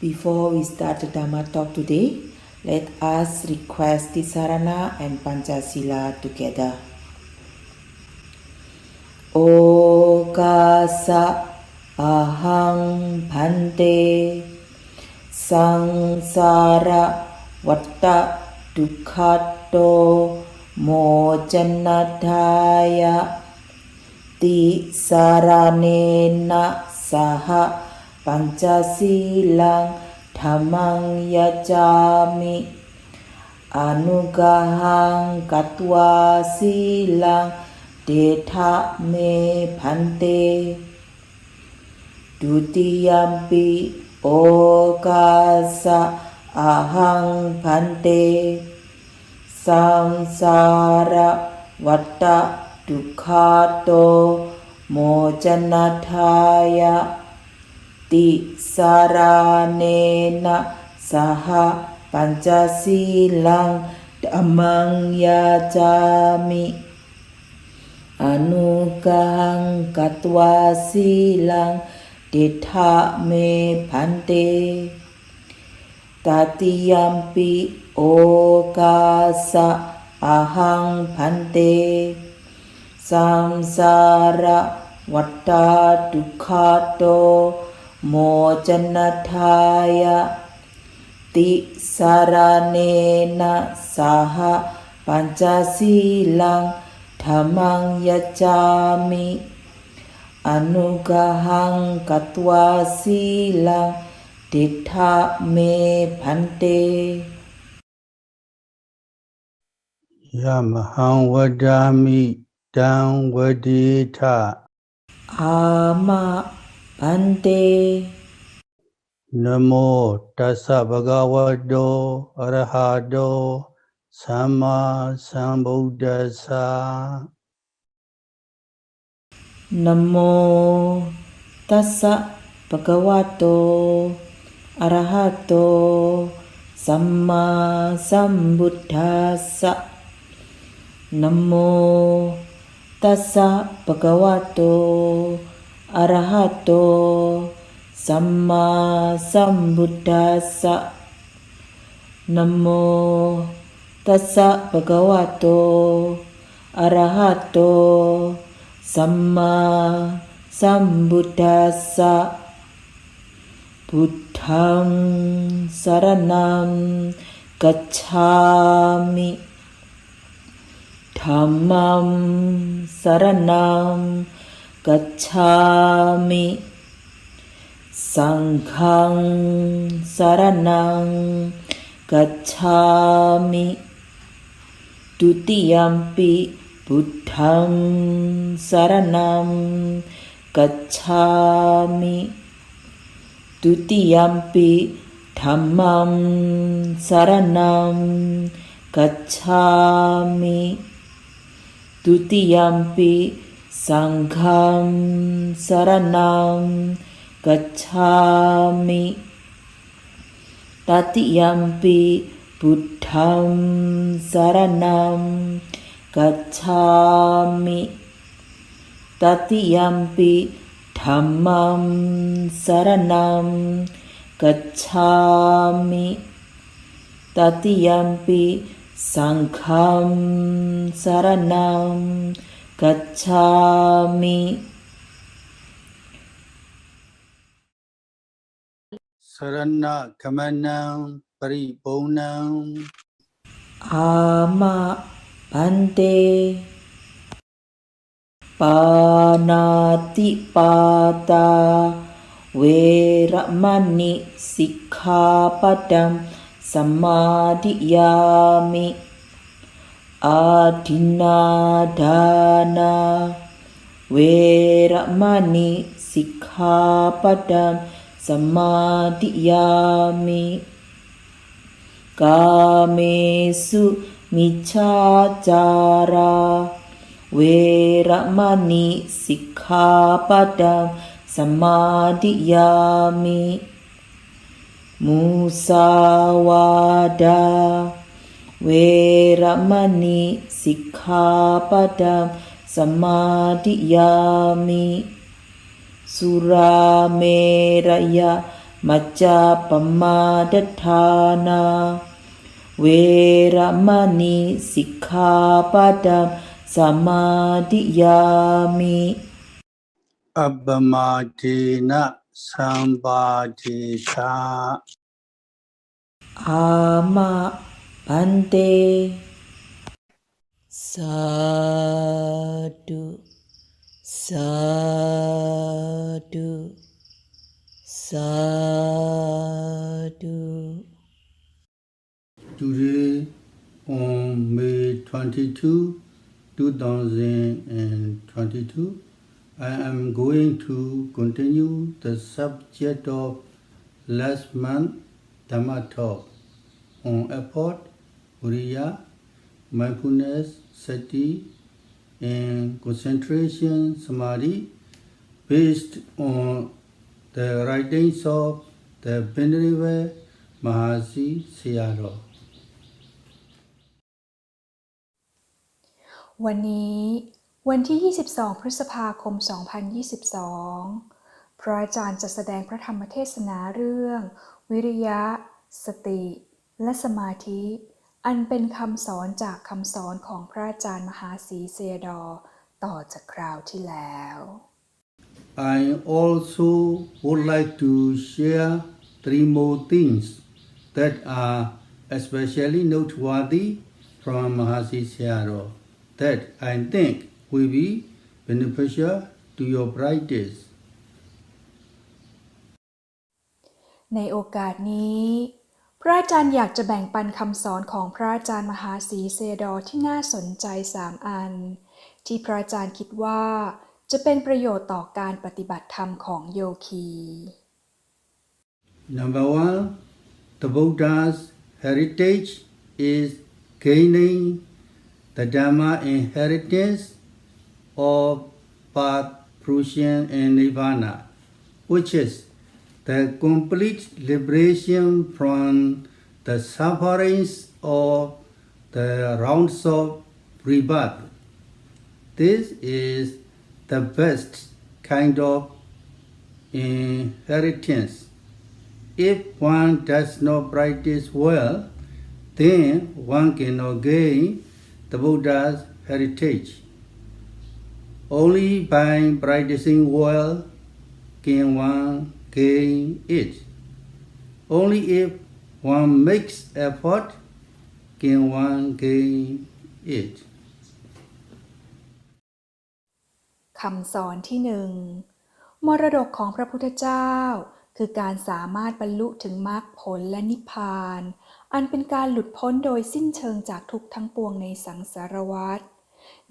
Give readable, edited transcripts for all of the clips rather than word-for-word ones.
Before we start the Dhammatalk today, let us request Tisarana and Pancasila together. Okasa ahang bhante sangsara vatta dukkhato mojanadhaya tisaranena saha Pancasilang dhammang yajami anugahang katwa silang detha me bhante dutiyampi okasa ahang bhante samsara vatta dukkhato mojanadhaya tisaranena saha Pancasilang dhammang yajami anugahang katwa silang detha me bhante tatiyampi okasa ahang bhante samsara vatta dukkhato mojanadhaya tisaranena saha Pancasilang dhammang yajami anugahang katwa silang detha me bhante Yamahang vadami dang vadita ama bhante Namo tassa bhagavato arahato samma sambuddhassa Namo tassa bhagavato arahato samma sambuddhassa Namo tassa bhagavato arahato samma sambuddhassa Namo tassa bhagavato arahato samma sambuddhassa Buddhang saranam gacchami Dhammam saranam gacchami Sanghang saranam gacchami Dutiyampi Buddham saranam gacchami Dutiyampi Dhammam saranam gacchami Dutiyampi Sangham saranam gacchami Tatiyampi Buddham saranam gacchami Tatiyampi Dhammam saranam gacchami Tatiyampi Sangham saranam gacchami Sarana kamanang paribonang ama bhante panati pata veramani sikkhapadam samadhiyami adinadana veramani sikkhapadam samadhiyami kamesu miccacara veramani sikkhapadam samadhiyami musawada veramani sikkhapadam samadhiyami surameraya มัจจาปมาดฐานาเวรมณีสิกขาปะทังสมาธิยามิ Abbamadena Sambadhisha อามาพันเตสาธุสาธุสาธุ Today on May 22, 2022, I am going to continue the subject of last month Dhammatalk on effort, Viriya, Mindfulness, Sati, and concentration, Samadhi, based on the writings of the Venerable Mahasi Sayadaw. วันนี้วันที่ 22 พฤษภาคม 2022 พระอาจารย์จะแสดงพระธรรมเทศนาเรื่องวิริยะ สติ และสมาธิ อันเป็นคำสอนจากคำสอนของพระอาจารย์มหาศรีเซยดอต่อจากคราวที่แล้ว I also would like to share 3 more things that are especially noteworthy from Mahasi Sayadaw that I think will be beneficial to your practice. ในโอกาสนี้พระอาจารย์อยากจะแบ่งปันคำสอนของพระอาจารย์มหาศรีเซยดอที่น่าสนใจ3 อันที่พระอาจารย์คิดว่าจะเป็นประโยชน์ต่อการปฏิบัติธรรมของโยคี Number 1, the Buddha's heritage is gaining the Dhamma inheritance of path, fruition, and nirvana, which is the complete liberation from the sufferings of the rounds of rebirth. This is the best kind of inheritance. If one does not practice well, then one cannot gain the Buddha's heritage. Only by practicing well can one gain it. Only if one makes effort can one gain it. คำสอนที่ 1 มรดกของพระพุทธเจ้าคือการสามารถบรรลุถึงมรรคผลและนิพพานอันเป็นการหลุดพ้นโดยสิ้นเชิงจากทุกข์ทั้งปวงในสังสารวัฏ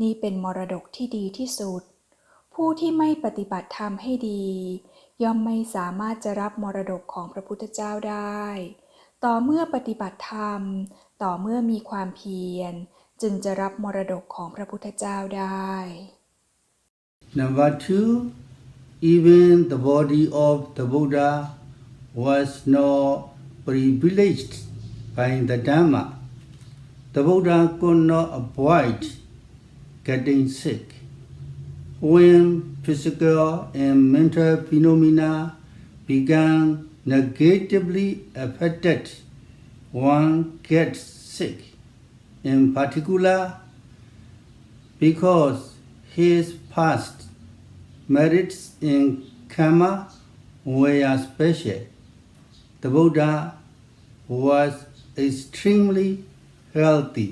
นี่เป็นมรดกที่ดีที่สุดผู้ที่ไม่ปฏิบัติธรรมให้ดีย่อมไม่สามารถจะรับมรดกของพระพุทธเจ้าได้ต่อเมื่อปฏิบัติธรรมต่อเมื่อมีความเพียรจึงจะรับมรดกของพระพุทธเจ้าได้ Number 2, even the body of the Buddha was not privileged by the Dhamma. The Buddha could not avoid getting sick. When physical and mental phenomena began negatively affected, one gets sick. In particular, because his past merits in karma were special, the Buddha was extremely healthy.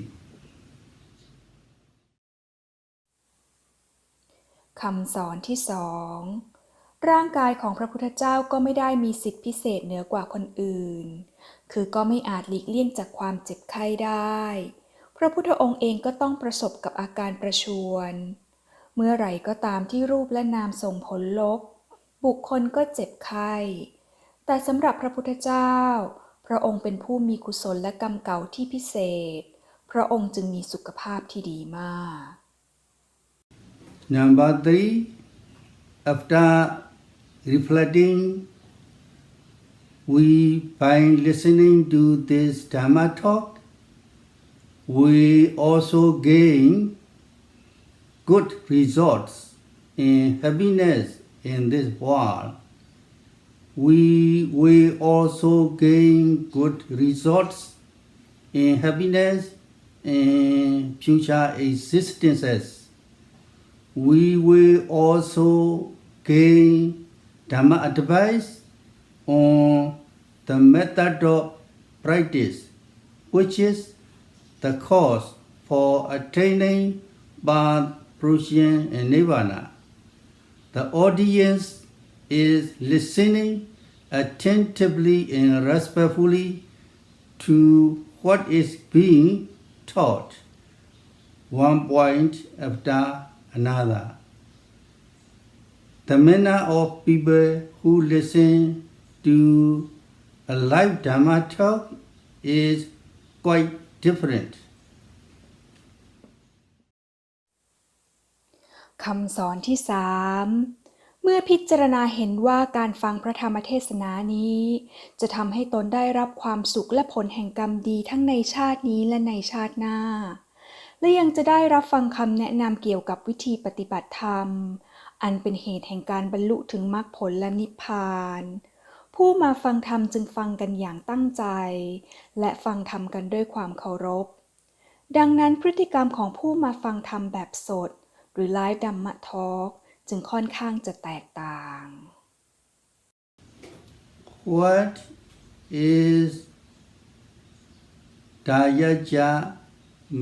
คำสอนที่ 2 ร่างกายของพระพุทธเจ้าก็ไม่ได้มีสิทธิพิเศษเหนือกว่าคนอื่นคือก็ไม่อาจหลีกเลี่ยงจากความเจ็บไข้ได้พระพุทธองค์เองก็ต้องประสบกับอาการประชวรเมื่อไหร่ก็ตามที่รูปและนามส่งผลลบบุคคลก็เจ็บไข้แต่สำหรับพระพุทธเจ้าพระองค์เป็นผู้มีกุศลและกรรมเก่าที่พิเศษพระองค์จึงมีสุขภาพที่ดีมาก Number 3, after reflecting, by listening to this Dhammatalk, we also gain good results in happiness in this world. we will also gain good results in happiness and future existences. We will also gain Dhamma advice on the method of practice, which is the cause for attaining birth, fruition, and nirvana. The audience is listening attentively and respectfully to what is being taught, one point after another. The manner of people who listen to a live Dhammatalk is quite different. คำสอนที่ 3 เมื่อพิจารณาเห็นว่าการฟังพระธรรมเทศนานี้จะทำให้ตนได้รับความสุขและผลแห่งกรรมดีทั้งในชาตินี้และในชาติหน้าและยังจะได้รับฟังคำแนะนำเกี่ยวกับวิธีปฏิบัติธรรมอันเป็นเหตุแห่งการบรรลุถึงมรรคผลและนิพพานผู้มาฟังธรรมจึงฟังกันอย่างตั้งใจและฟังธรรมกันด้วยความเคารพดังนั้นพฤติกรรมของผู้มาฟังธรรมแบบสดหรือ Live Dhammatalk จึงค่อนข้างจะแตกต่าง What is Dayaja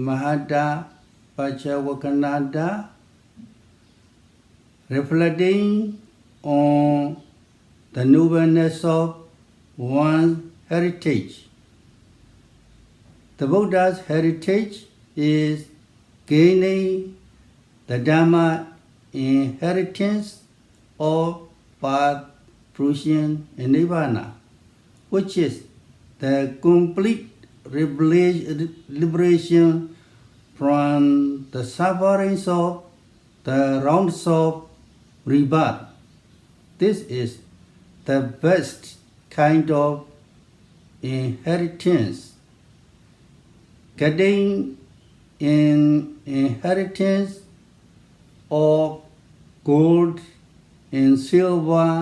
Mahada Pachawakanada? Reflecting on the nobleness of one's heritage. The Buddha's heritage is gaining the Dhamma inheritance of birth, fruition, and nirvana, which is the complete liberation from the sufferings of the rounds of rebirth. This is the best kind of inheritance. Getting an inheritance of gold and silver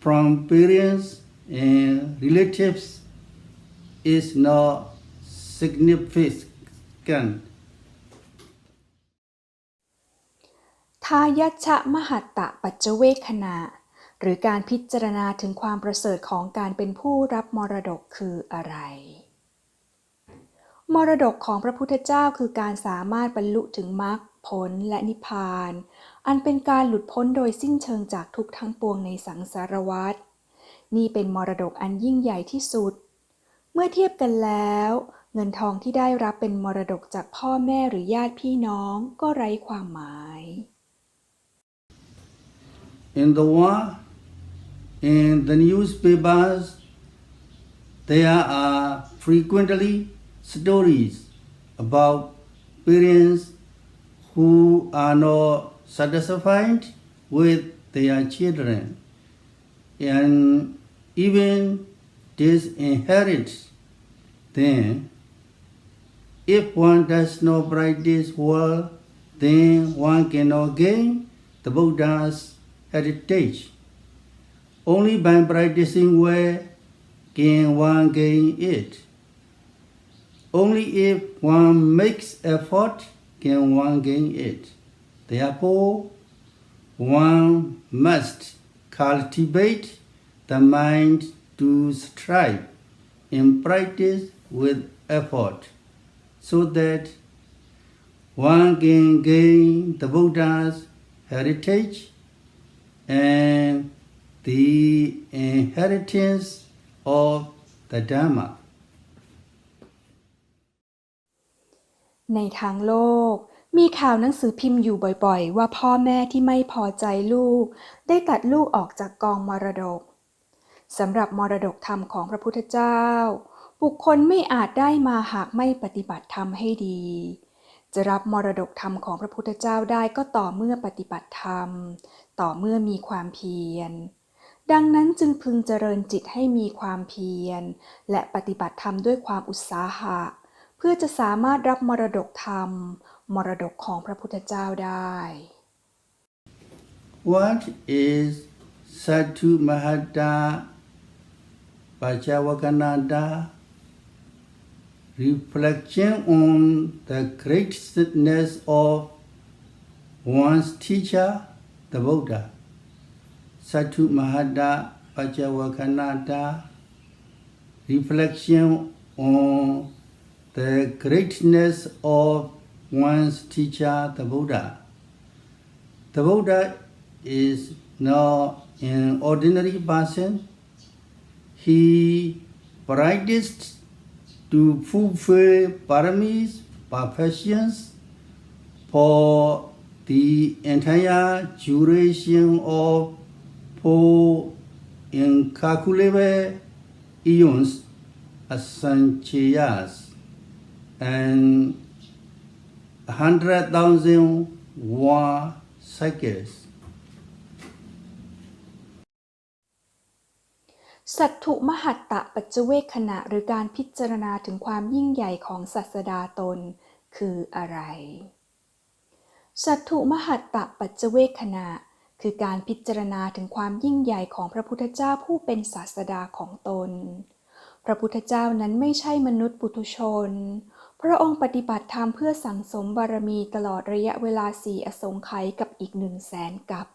from parents and relatives is not significant. ทายัชชะมหัตตปัจจเวคขณะหรือการพิจารณาถึงความประเสริฐของการเป็นผู้รับมรดกคืออะไรมรดกของพระพุทธเจ้าคือการสามารถบรรลุถึงมรรคผลและนิพพานอันเป็นการหลุดพ้นโดยสิ้นเชิงจากทุกข์ทั้งปวงในสังสารวัฏนี่เป็นมรดกอันยิ่งใหญ่ที่สุดเมื่อเทียบกันแล้วเงินทองที่ได้รับเป็นมรดกจากพ่อแม่หรือญาติพี่น้องก็ไร้ความหมาย In the newspapers, there are frequently stories about parents who are not satisfied with their children and even disinherit them. If one does not practice well, then one cannot gain the Buddha's heritage. Only by practicing well can one gain it. Only if one makes effort can one gain it. Therefore, one must cultivate the mind to strive and practice with effort so that one can gain the Buddha's heritage and the inheritance of the Dhamma. ในทางโลกมีข่าวหนังสือพิมพ์อยู่บ่อยๆว่าพ่อแม่ที่ไม่พอใจลูกได้ตัดลูกออกจากกองมรดกสำหรับมรดกธรรมของพระพุทธเจ้าบุคคลไม่อาจได้มาหากไม่ปฏิบัติธรรมให้ดีจะรับมรดกธรรมของพระพุทธเจ้าได้ก็ต่อเมื่อปฏิบัติธรรมต่อเมื่อมีความเพียรดังนั้นจึงพึงเจริญจิตให้มีความเพียรและปฏิบัติธรรมด้วยความอุตสาหะเพื่อจะสามารถรับมรดกธรรมมรดกของพระพุทธเจ้าได้ What is Sattu Mahata Pachavakananda, reflection on the greatness of one's teacher, the Buddha. Satu Mahada Pachavakananda, reflection on the greatness of one's teacher, the Buddha. The Buddha is not an ordinary person. He practiced to fulfill paramis, perfections, for the entire duration of 4 incalculable eons, asanchayas, and 100,000 war cycles. สัตถุมหัตตปัจจเวคขณะหรือการพิจารณาถึงความยิ่งใหญ่ของศาสดาตนคืออะไรสัตถุมหัตตปัจจเวคขณะคือการพิจารณาถึงความยิ่งใหญ่ของพระพุทธเจ้าผู้เป็นศาสดาของตนพระพุทธเจ้านั้นไม่ใช่มนุษย์ปุถุชนพระองค์ปฏิบัติธรรมเพื่อสั่งสมบารมีตลอดระยะเวลา4 อสงไขยกับอีก 100,000 กับ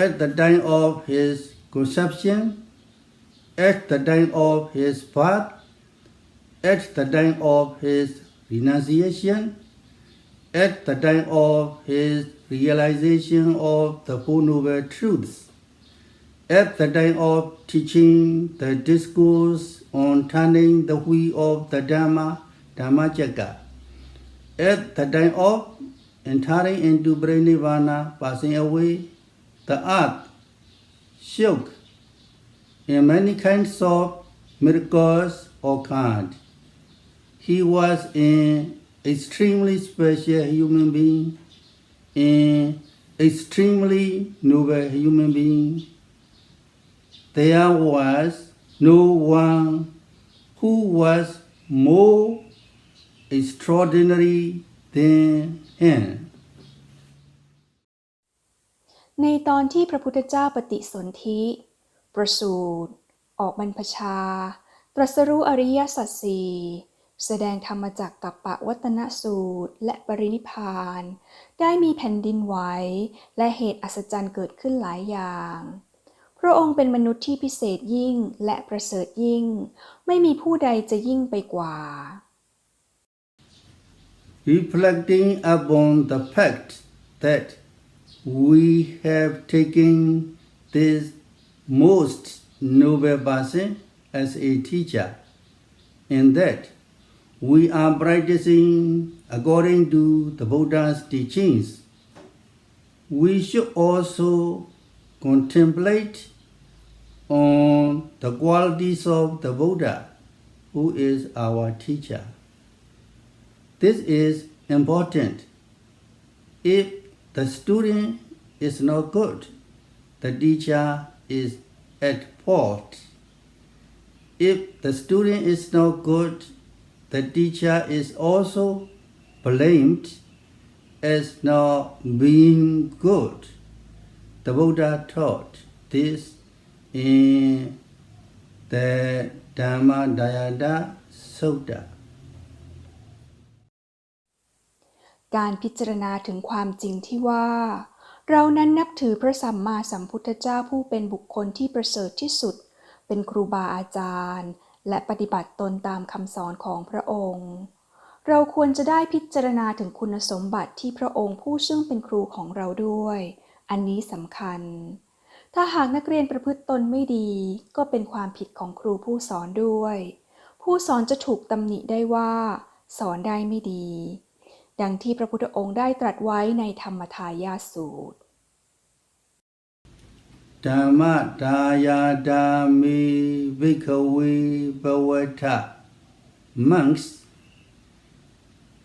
At the time of his conception, at the time of his birth, at the time of his renunciation, at the time of his realization of the Four Noble Truths, at the time of teaching the discourse on turning the wheel of the Dhammatalk, at the time of entering into Nirvana, passing away, the earth shook, and many kinds of miracles occurred. He was an extremely special human being, an extremely noble human being. There was no one who was more extraordinary than him. ในตอนที่พระพุทธเจ้าปฏิสนธิประสูติออกบรรพชาตรัสรู้อริยสัจสี่แสดงธรรมจักรกัปปวัตนสูตรและปรินิพพานได้มีแผ่นดินไหวและเหตุอัศจรรย์เกิดขึ้นหลายอย่างพระองค์เป็นมนุษย์ที่พิเศษยิ่งและประเสริฐยิ่งไม่มีผู้ใดจะยิ่งไปกว่า Reflecting upon the fact that we have taken this most noble person as a teacher, and that we are practicing according to the Buddha's teachings, we should also contemplate on the qualities of the Buddha, who is our teacher. This is important. If the student is not good, the teacher is at fault. If the student is not good, the teacher is also blamed as not being good. The Buddha taught this in the Dhammatalk Sutta. การพิจารณาถึงความจริงที่ว่าเรานั้นนับถือพระสัมมาสัมพุทธเจ้าผู้เป็นบุคคลที่ประเสริฐที่สุดเป็นครูบาอาจารย์และปฏิบัติตนตามคำสอนของพระองค์เราควรจะได้พิจารณาถึงคุณสมบัติที่พระองค์ผู้ซึ่งเป็นครูของเราด้วยอันนี้สำคัญถ้าหากนักเรียนประพฤติตนไม่ดีก็เป็นความผิดของครูผู้สอนด้วยผู้สอนจะถูกตำหนิได้ว่าสอนได้ไม่ดีดังที่พระพุทธองค์ได้ตรัสไว้ในธรรมทายาทสูตร Dhammatalk Bhikkhawe Bhavata. Monks,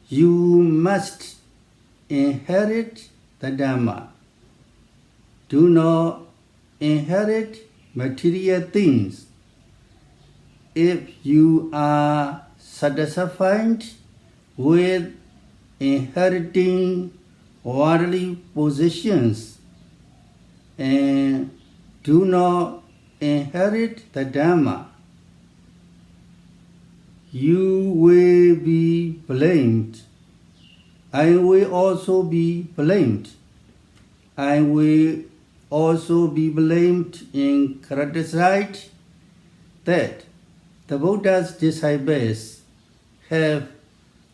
you must inherit the Dhamma. Do not inherit material things. If you are satisfied with inheriting worldly possessions and do not inherit the Dhamma, you will be blamed. I will also be blamed. I will also be blamed and criticized that the Buddha's disciples have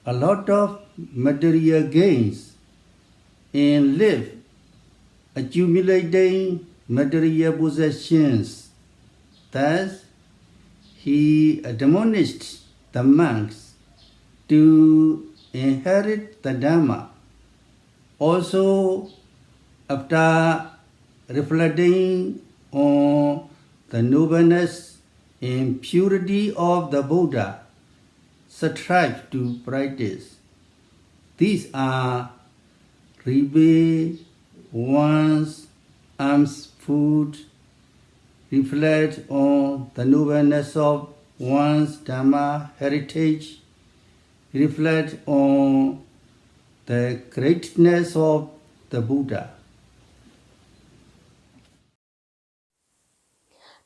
a lot of material gains and live accumulating material possessions. Thus, he admonished the monks to inherit the Dhamma. Also, after reflecting on the nobleness and purity of the Buddha, strive to practice. These are repay one's alms food, reflect on the nobleness of one's Dhamma heritage, reflect on the greatness of the Buddha.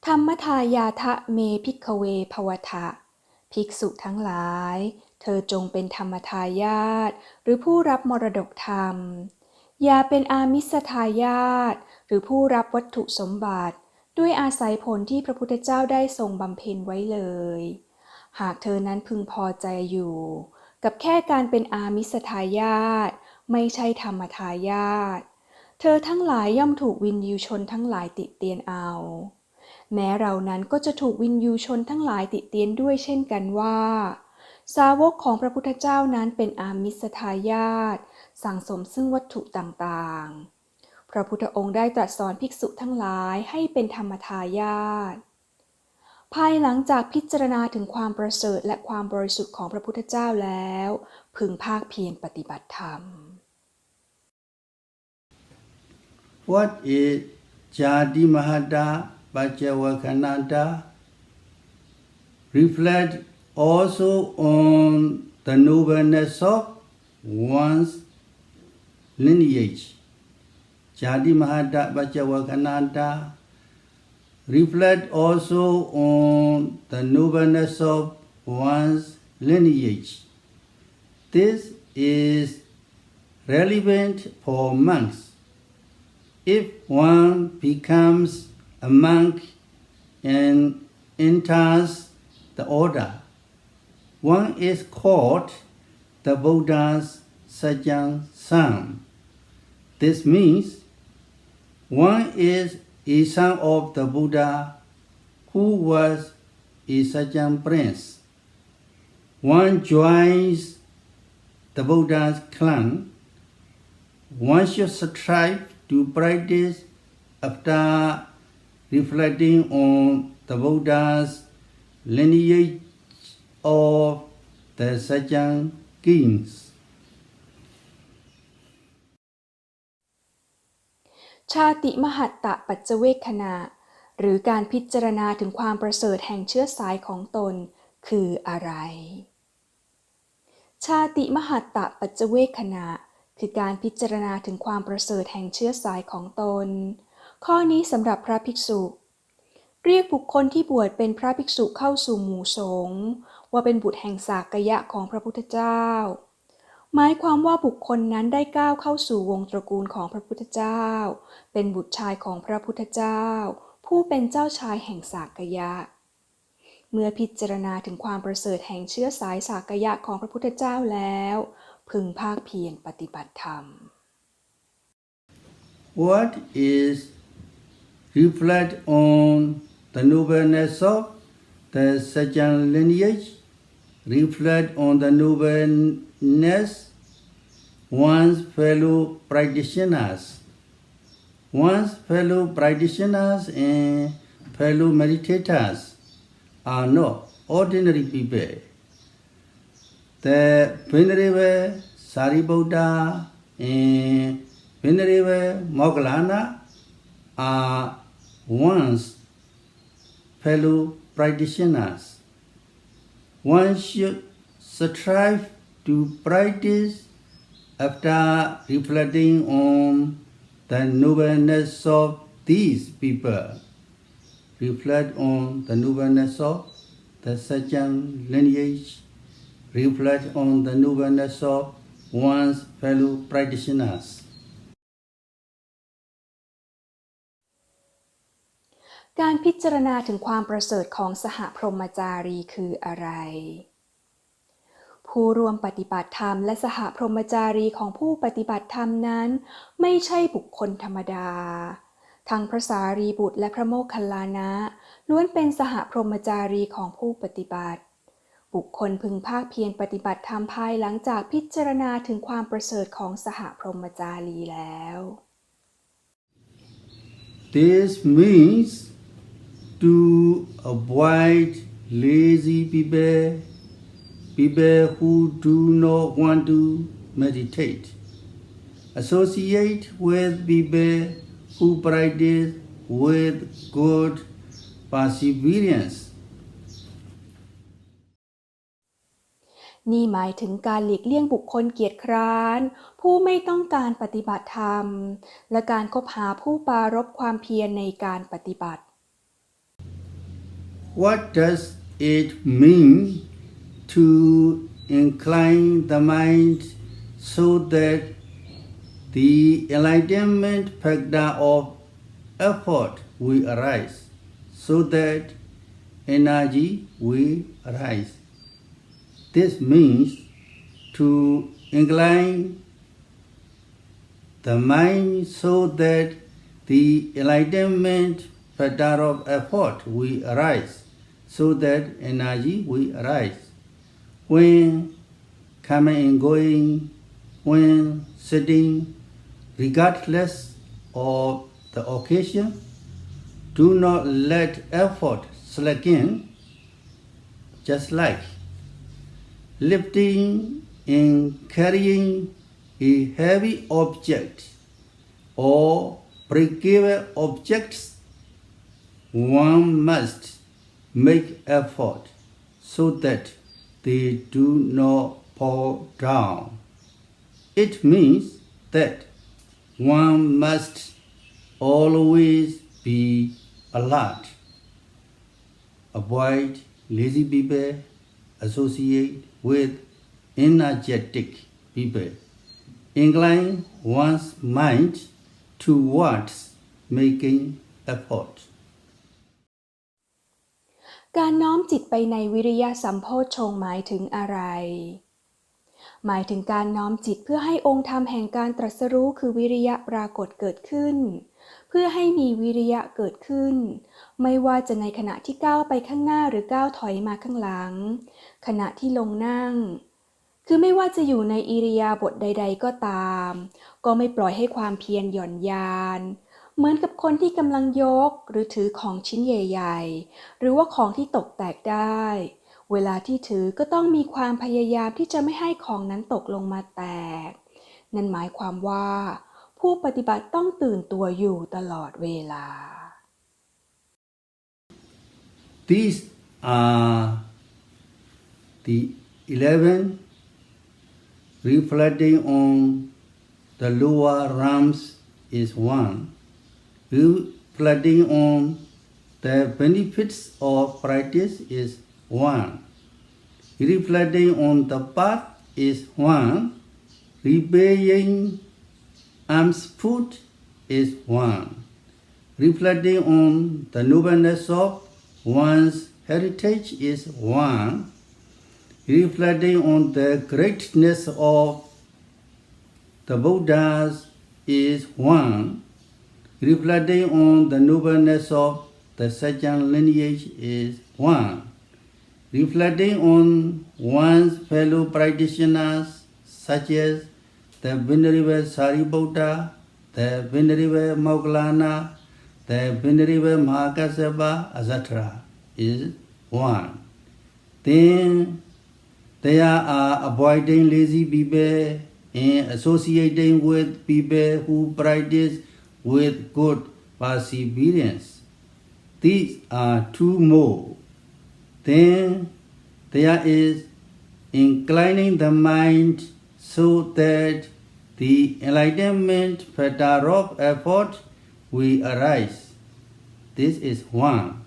ธรรมทายาทะเมภิกขเวภวทะภิกษุทั้งหลายเธอจงเป็นธรรมทายาทหรือผู้รับมรดกธรรมอย่าเป็นอามิสทายาทหรือผู้รับวัตถุสมบัติด้วยอาศัยผลที่พระพุทธเจ้าได้ทรงบำเพ็ญไว้เลยหากเธอนั้นพึงพอใจอยู่กับแค่การเป็นอามิสทายาทไม่ใช่ธรรมทายาทเธอทั้งหลายย่อมถูกวินยูชนทั้งหลายติเตียนเอาแม้เรานั้นก็จะถูกวินยูชนทั้งหลายติเตียนด้วยเช่นกันว่าสาวกของพระพุทธเจ้านั้นเป็นอามิสทายาทสั่งสมซึ่งวัตถุต่างๆพระพุทธองค์ได้ตรัสสอนภิกษุทั้งหลายให้เป็นธรรมทายาทภายหลังจากพิจารณาถึงความประเสริฐและความบริสุทธิ์ของพระพุทธเจ้าแล้วพึงภาคเพียรปฏิบัติธรรม What is Jadi Mahada Paccavakananda? Reflect also on the nobleness of one's lineage. Jadi Mahada Paccavakananda. Reflect also on the nobleness of one's lineage. This is relevant for monks. If one becomes a monk and enters the order, one is called the Buddha's second son. This means one is a son of the Buddha who was a second prince. One joins the Buddha's clan. One should strive to practice after reflecting on the Buddha's lineage of the second kings. ชาติมหัตตปัจจเวคขณะหรือการพิจารณาถึงความประเสริฐแห่งเชื้อสายของตนคืออะไรชาติมหัตตปัจจเวคขณะคือการพิจารณาถึงความประเสริฐแห่งเชื้อสายของตนข้อนี้สำหรับพระภิกษุเรียกบุคคลที่บวชเป็นพระภิกษุเข้าสู่หมู่สงฆ์ว่าเป็นบุตรแห่งสากยะของพระพุทธเจ้าหมายความว่าบุคคลนั้นได้ก้าวเข้าสู่วงตระกูลของพระพุทธเจ้าเป็นบุตรชายของพระพุทธเจ้าผู้เป็นเจ้าชายแห่งสากยะเมื่อพิจารณาถึงความประเสริฐแห่งเชื้อสายสากยะของพระพุทธเจ้าแล้วพึงภาคเพียรปฏิบัติธรรม What is reflect on the nobleness of the second lineage? Reflect on the nobleness one's fellow practitioners. One's fellow practitioners and fellow meditators are not ordinary people. The Venerable Sariputta and Venerable Moggallana are one's fellow practitioners. One should strive to practice after reflecting on the nobleness of these people. reflect on the nobleness of the second lineage, reflect on the nobleness of one's fellow practitioners. การพิจารณาถึงความประเสริฐของสหพรหมจารีคืออะไร ผู้ร่วมปฏิบัติธรรมและสหพรหมจารีของผู้ปฏิบัติธรรมนั้นไม่ใช่บุคคลธรรมดา ทั้งพระสารีบุตรและพระโมคคัลลานะล้วนเป็นสหพรหมจารีของผู้ปฏิบัติ บุคคลพึงภาคเพียรปฏิบัติธรรมภายหลังจากพิจารณาถึงความประเสริฐของสหพรหมจารีแล้ว This means to avoid lazy people who do not want to meditate. Associate with people who practice with good perseverance. นี่หมายถึงการหลีกเลี่ยงบุคคลเกียจคร้านผู้ไม่ต้องการปฏิบัติธรรมและการคบหาผู้ปรารภความเพียรในการปฏิบัติ What does it mean to incline the mind so that the enlightenment factor of effort will arise, so that energy will arise? This means to incline the mind so that the enlightenment factor of effort will arise, so that energy will arise. When coming and going, when sitting, regardless of the occasion, do not let effort slacken, just like lifting and carrying a heavy object or breakable objects. One must make effort so that they do not fall down. It means that one must always be alert. Avoid lazy people, associate with energetic people. Incline one's mind towards making effort. การน้อมจิตไปในวิริยะสัมโพชฌงค์หมายถึงอะไร หมายถึงการน้อมจิตเพื่อให้องค์ธรรมแห่งการตรัสรู้คือวิริยะปรากฏเกิดขึ้น เพื่อให้มีวิริยะเกิดขึ้น ไม่ว่าจะในขณะที่ก้าวไปข้างหน้าหรือก้าวถอยมาข้างหลัง ขณะที่ลงนั่ง คือไม่ว่าจะอยู่ในอิริยาบถใดๆก็ตาม ก็ไม่ปล่อยให้ความเพียรหย่อนยาน เหมือนกับคนที่กำลังยกหรือถือของชิ้นใหญ่ๆ หรือว่าของที่ตกแตกได้ เวลาที่ถือก็ต้องมีความพยายามที่จะไม่ให้ของนั้นตกลงมาแตก นั่นหมายความว่าผู้ปฏิบัติต้องตื่นตัวอยู่ตลอดเวลา These are the 11 reflecting on the lower realms is one. Reflecting on the benefits of practice is one. Reflecting on the path is one. Repaying alms food is one. Reflecting on the nobleness of one's heritage is one. Reflecting on the greatness of the Buddhas is one. Reflecting on the nobleness of the second lineage is one. Reflecting on one's fellow practitioners such as the Venerable Sariputta, the Venerable Moggallana, the Venerable Mahakassapa, etc. is one. Then there are avoiding lazy people and associating with people who practice with good perseverance. These are two more. Then there is inclining the mind so that the enlightenment factor of effort will arise. This is one.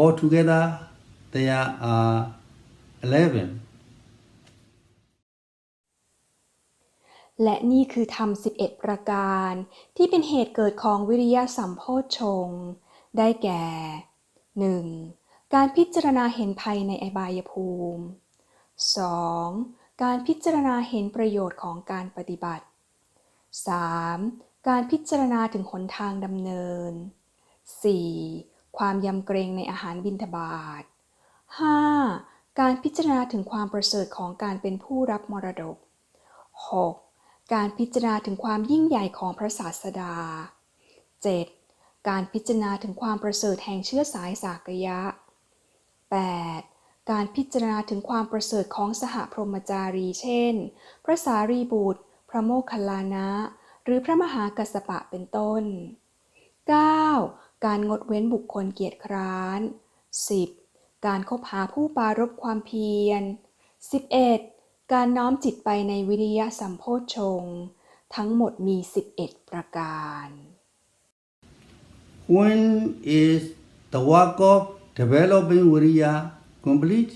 Altogether, there are 11. และนี่คือธรรม11ประการที่เป็นเหตุเกิดของวิริยะสัมโพชฌงค์ได้แก่ 1. การพิจารณาเห็นภัยในอบายภูมิ 2. การพิจารณาเห็นประโยชน์ของการปฏิบัติ 3. การพิจารณาถึงหนทางดำเนิน 4. ความยำเกรงในอาหารบิณฑบาต 5. การพิจารณาถึงความประเสริฐของการเป็นผู้รับมรดก 6. การพิจารณาถึงความยิ่งใหญ่ของพระศาสดา 7. การพิจารณาถึงความประเสริฐแห่งเชื้อสายสากยะ 8. การพิจารณาถึงความประเสริฐของสหพรหมจารีเช่นพระสารีบุตรพระโมคคัลลานะหรือพระมหากัสสปะเป็นต้น 9. การงดเว้นบุคคลเกียจคร้าน 10. การคบหาผู้ปรารภความเพียร 11. การน้อมจิตไปในวิริยะสัมโพชฌงค์ทั้งหมดมี11ประการ When is the work of developing Viriya complete?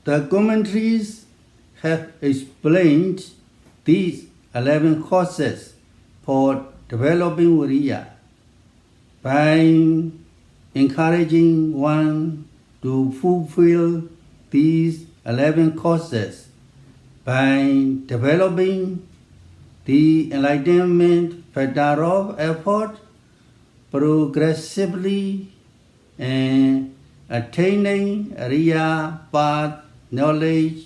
The commentaries have explained these 11 causes for developing Viriya by encouraging one to fulfill these 11 causes by developing the enlightenment factor of effort progressively and attaining Viriya path knowledge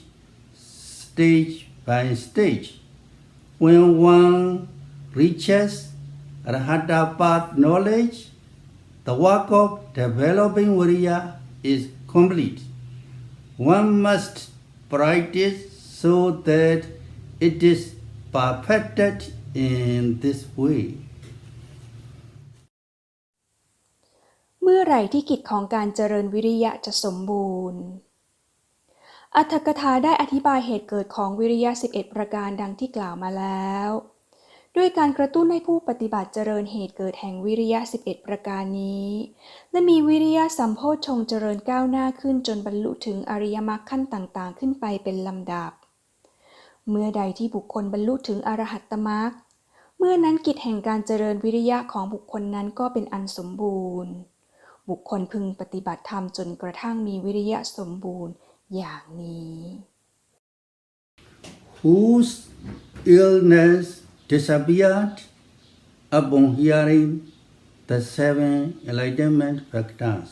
stage by stage. When one reaches Arahata path knowledge, the work of developing Viriya is complete. One must practice so that it is perfected in this way. เมื่อไหร่ที่กิจของการเจริญวิริยะจะสมบูรณ์อรรถกถาได้อธิบายเหตุเกิดของวิริยะ11ประการดังที่กล่าวมาแล้วด้วยการกระตุ้นให้ผู้ปฏิบัติเจริญเหตุเกิดแห่งวิริยะ11ประการนี้และมีวิริยะสัมโพชฌงค์เจริญก้าวหน้าขึ้นจนบรรลุถึงอริยมรรคขั้นต่างๆขึ้นไปเป็นลำดับเมื่อใดที่บุคคลบรรลุถึงอรหัตตมรรคเมื่อนั้นกิจแห่งการเจริญวิริยะของบุคคลนั้นก็เป็นอันสมบูรณ์บุคคลพึงปฏิบัติธรรมจนกระทั่งมีวิริยะสมบูรณ์อย่างนี้ Whose illness disappeared upon hearing the 7 enlightenment factors.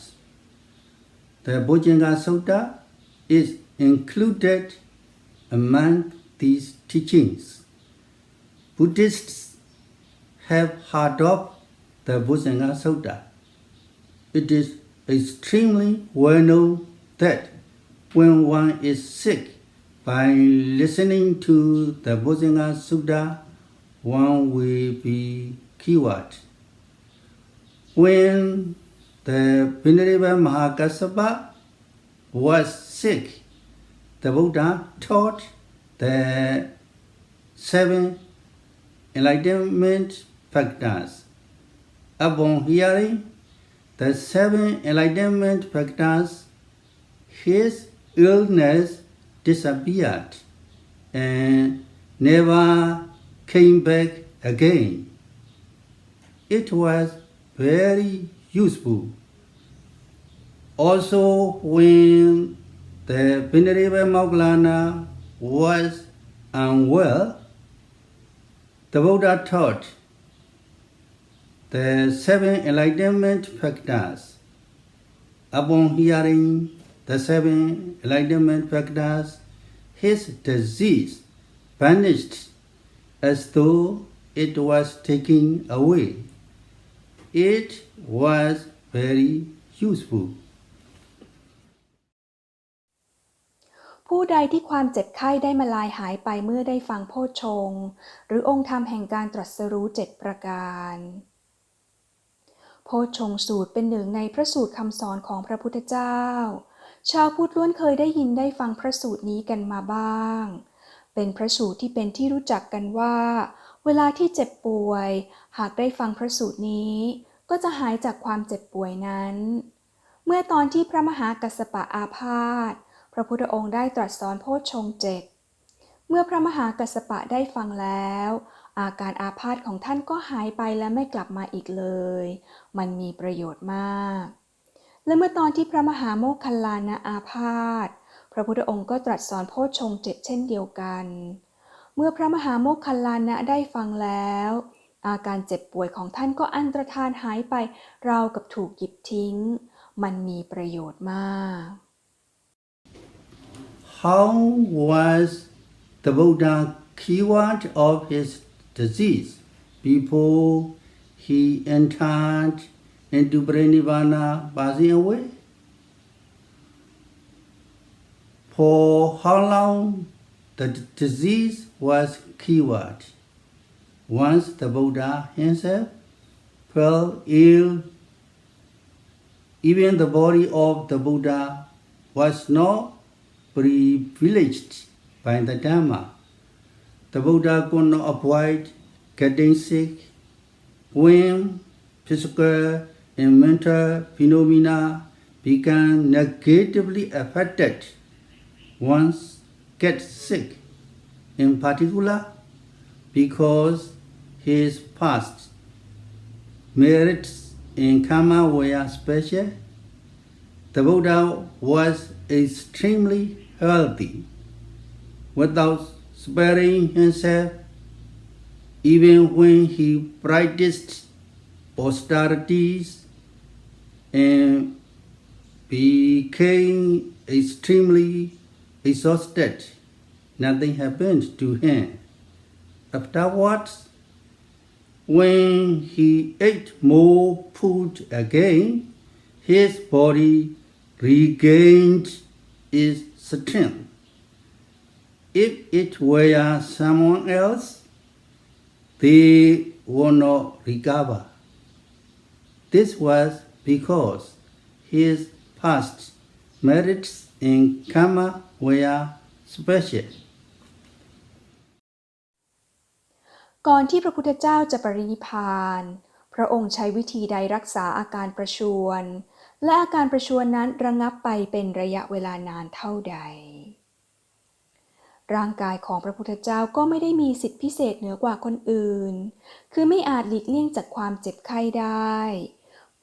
The Bojjhanga Sutta is included among these teachings. Buddhists have heard of the Bojjhanga Sutta. It is extremely well known that when one is sick, by listening to the Bojjhanga Sutta, one will be cured. When the Venerable Mahakassapa was sick, the Buddha taught the 7 enlightenment factors. Upon hearing the 7 enlightenment factors, his illness disappeared and never came back again. It was very useful. Also, when the Venerable Moggallana was unwell, the Buddha taught the 7 enlightenment factors. Upon hearing the 7 enlightenment factors, his disease vanished as though it was taken away. It was very useful. ผู้ใดที่ความเจ็บไข้ได้มาลายหายไปเมื่อได้ฟังโพชฌงค์หรือองค์ธรรมแห่งการตรัสรู้7ประการโพชฌงค์สูตรเป็นหนึ่งในพระสูตรคำสอนของพระพุทธเจ้าชาวพุทธล้วนเคยได้ยินได้ฟังพระสูตรนี้กันมาบ้างเป็นพระสูตรที่เป็นที่รู้จักกันว่าเวลาที่เจ็บป่วยหากได้ฟังพระสูตรนี้ก็จะหายจากความเจ็บป่วยนั้น เมื่อตอนที่พระมหากัสสปะอาพาธพระพุทธองค์ได้ตรัสสอนโพชฌงค์ 7เมื่อพระมหากัสสปะได้ฟังแล้วอาการอาพาธของท่านก็หายไปและไม่กลับมาอีกเลยมันมีประโยชน์มากและเมื่อตอนที่พระมหาโมคคัลลานะอาพาธพระพุทธองค์ก็ตรัสสอนโพชฌงค์ 7เช่นเดียวกันเมื่อพระมหาโมคคัลลานะได้ฟังแล้วอาการเจ็บป่วยของท่านก็อันตรธานหายไปราวกับถูกหยิบทิ้งมันมีประโยชน์มาก How was the Buddha cured of his disease before he entered into Nirvana, passing away? For how long the disease was cured? Once the Buddha himself fell ill, even the body of the Buddha was not privileged by the Dhamma. The Buddha could not avoid getting sick when physical and mental phenomena become negatively affected. Once gets sick, in particular, because his past merits in karma were special. The Buddha was extremely healthy, without sparing himself, even when he practiced austerities and became extremely exhausted. Nothing happened to him. Afterwards, when he ate more food again, his body regained its strength. If it were someone else, they would not recover. This was because his past merits in karma were special. ก่อนที่พระพุทธเจ้าจะปรินิพพานพระองค์ใช้วิธีใดรักษาอาการประชวรและอาการประชวรนั้นระงับไปเป็นระยะเวลานานเท่าใดร่างกายของพระพุทธเจ้าก็ไม่ได้มีสิทธิพิเศษเหนือกว่าคนอื่นคือไม่อาจหลีกเลี่ยงจากความเจ็บไข้ได้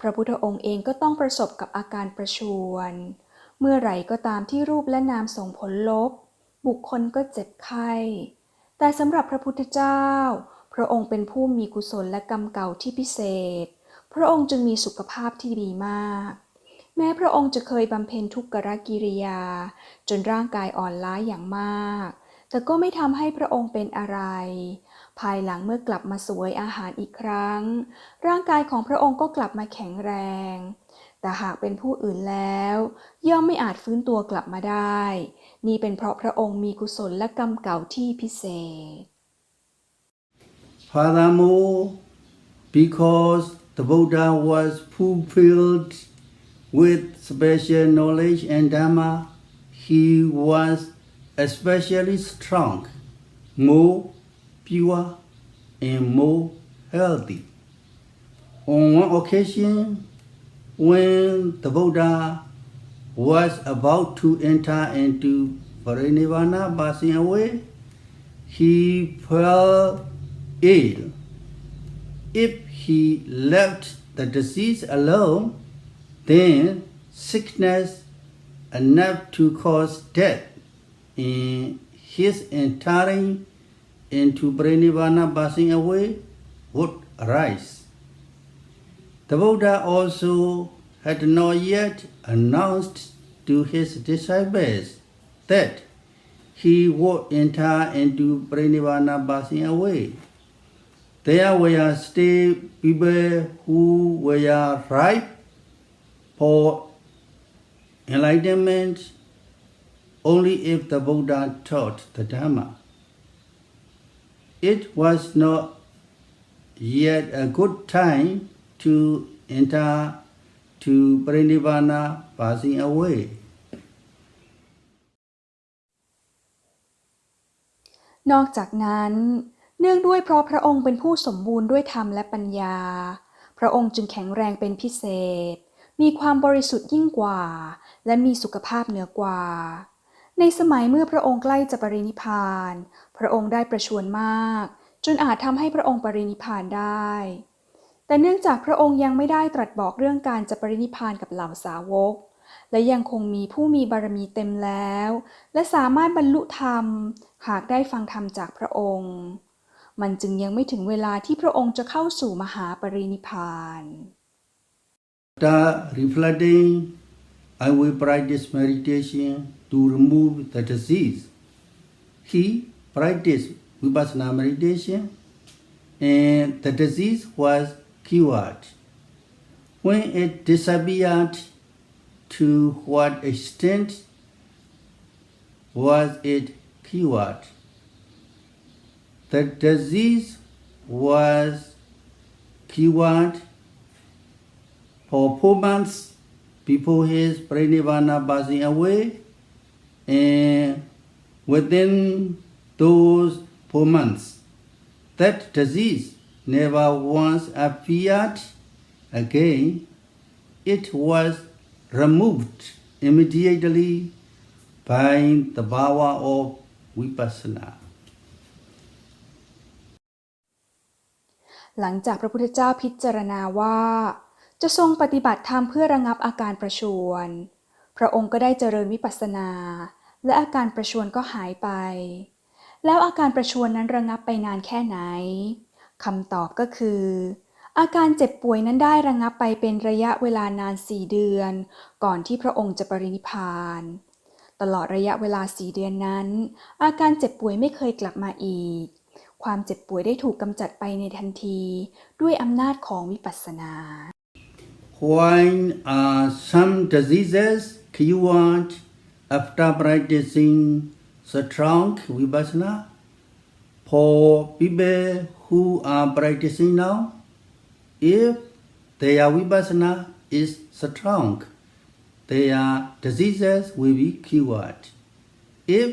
พระพุทธองค์เองก็ต้องประสบกับอาการประชวรเมื่อไหร่ก็ตามที่รูปและนามส่งผลลบบุคคลก็เจ็บไข้แต่สำหรับพระพุทธเจ้าพระองค์เป็นผู้มีกุศลและกรรมเก่าที่พิเศษพระองค์จึงมีสุขภาพที่ดีมากแม้พระองค์จะเคยบำเพ็ญทุกขกิริยาจนร่างกายอ่อนล้าอย่างมากแต่ก็ไม่ทำให้พระองค์เป็นอะไรภายหลังเมื่อกลับมาเสวยอาหารอีกครั้งร่างกายของพระองค์ก็กลับมาแข็งแรงแต่หากเป็นผู้อื่นแล้วย่อมไม่อาจฟื้นตัวกลับมาได้นี่เป็นเพราะพระองค์มีกุศลและกรรมเก่าที่พิเศษ Furthermore, because the Buddha was fulfilled with special knowledge and Dhamma, he was especially strong, more pure, and more healthy. On one occasion, when the Buddha was about to enter into Nirvana, passing away, he fell ill. If he left the disease alone, then sickness enough to cause death in his entering into Nirvana, passing away, would arise. The Buddha also had not yet announced to his disciples that he would enter into Nirvana, passing away. There were still people who were ripe for enlightenment only if the Buddha taught the Dhamma. It was not yet a good time to enter to Nirvana, passing away. นอกจากนั้นเนื่องด้วยเพราะพระองค์เป็นผู้สมบูรณ์ด้วยธรรมและปัญญาพระองค์จึงแข็งแรงเป็นพิเศษ มีความบริสุทธิ์ยิ่งกว่าและมีสุขภาพเหนือกว่าในสมัยเมื่อพระองค์ใกล้จะปรินิพพานพระองค์ได้ประชวรมากจนอาจทำให้พระองค์ปรินิพพานได้แต่เนื่องจากพระองค์ยังไม่ได้ตรัสบอกเรื่องการจะปรินิพพานกับเหล่าสาวกและยังคงมีผู้มีบารมีเต็มแล้วและสามารถบรรลุธรรมหากได้ฟังธรรมจากพระองค์มันจึงยังไม่ถึงเวลาที่พระองค์จะเข้าสู่มหาปรินิพพาน After reflecting, I will practice meditation to remove the disease. He practiced vipassana meditation, and the disease was cured. When it disappeared, to what extent was it cured? The disease was cured for 4 months before his parinirvana passing away, and within those 4 months, that disease never once appeared again. It was removed immediately by the power of vipassana. หลังจากพระพุทธเจ้าพิจารณาว่าจะทรงปฏิบัติธรรมเพื่อระงับอาการประชวรพระองค์ก็ได้เจริญวิปัสสนาและอาการประชวรก็หายไปแล้วอาการประชวรนั้นระงับไปนานแค่ไหนคำตอบก็คืออาการเจ็บป่วยนั้นได้ระงับไปเป็นระยะเวลานาน4 เดือนก่อนที่พระองค์จะปรินิพพานตลอดระยะเวลา4 เดือนนั้นอาการเจ็บป่วยไม่เคยกลับมาอีกความเจ็บป่วยได้ถูกกำจัดไปในทันทีด้วยอำนาจของวิปัสสนา When some diseases cured after practicing strong vipassana, for people who are practicing now, if their vipassana is strong, their diseases will be cured. If